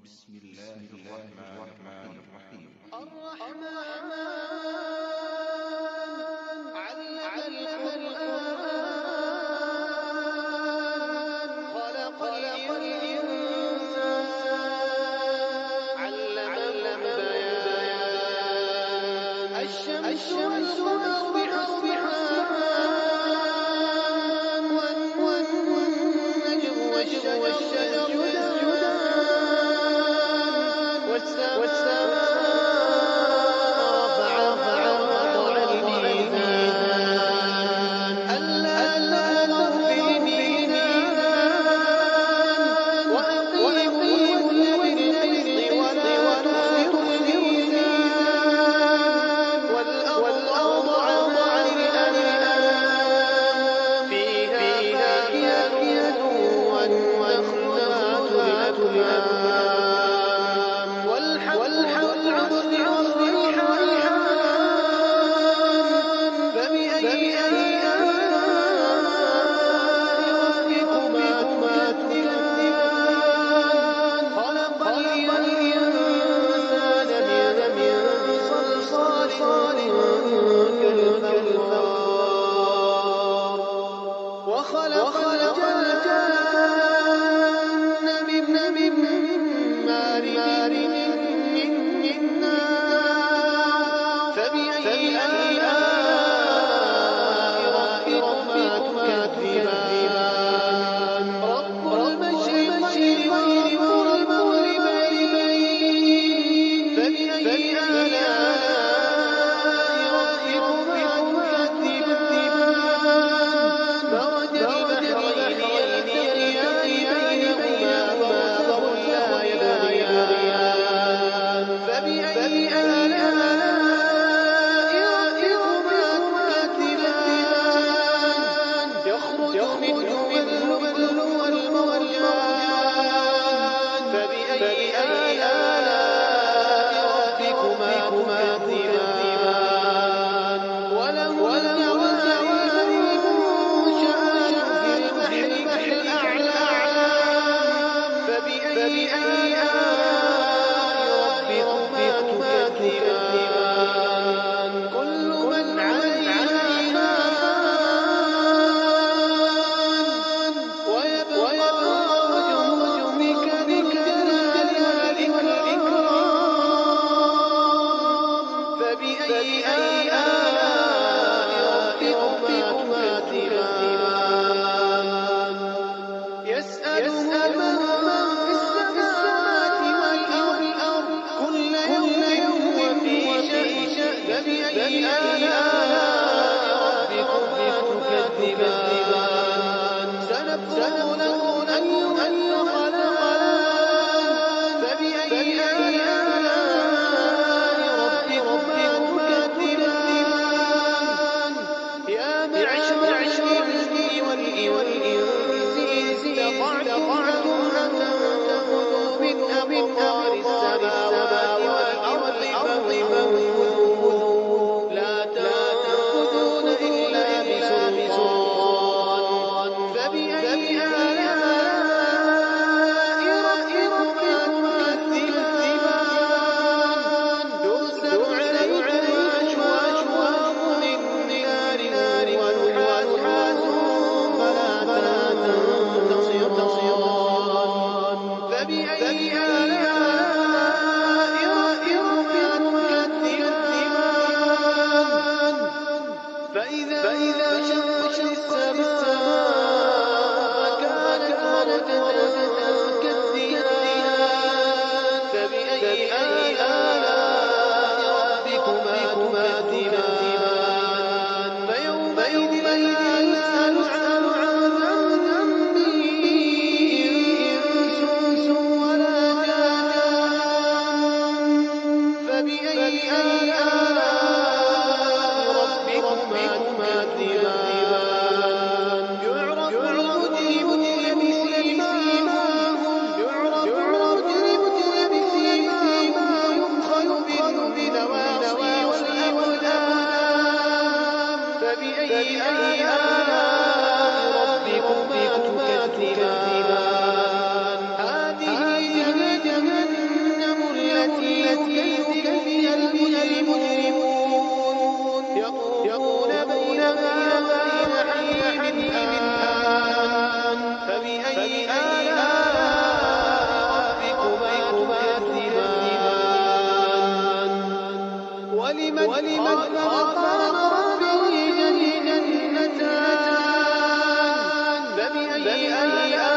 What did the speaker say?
بسم الله الرحمن الرحيم. الرحمن علم القرآن خلق الإنسان علم البيان الشمس والقمر بحسبان والنجم والشجر يسجدان والسماء رفعها ووضع الميزان ألا تطغوا في الميزان وأقيموا الوزن بالقسط ولا تخسروا الميزان والأرض وضعها للأنام فيها فاكهة والنخل ذات الأكمام والحب والريحان فبأي آلاء ربكما تكذبان خلق الإنسان من صلصال كالفخار وخلق الجن من مارج من نار فبأي آلاء ربكما تكذبان رب المشرقين والمغربين فبأي آلاء ربكما تكذبان مرج البحرين يلتقيان بينهما برزخ لا يبغيان فبأي آلاء ربكما تكذبان يخرج منه اللؤلؤ والمرجان فبأي آلاء ربكما تكذبان وله الجوار المنشآت في البحر كالأعلام فبأي آلاء ربكما تكذبان كل من عليها فان ويبقى وجه ربك ذي الجلال والإكرام فبأي آلاء ربكما تكذبان يسأله من في السماوات والأرض كل يوم في شأن فبأي آلاء ربكما تكذبان سنفرغ له أيها الثقلان فبأي آلاء ربكما تكذبان يا معشر الجن والإنس استطعتم أن تنفذوا من أقطار السماوات والأرض فانفذوا لا تنفذون إلا بسلطان فبأي آلاء ربكما تكذبان يرسل عليكم أشواق من نار ونحاس فلا تنتصران الله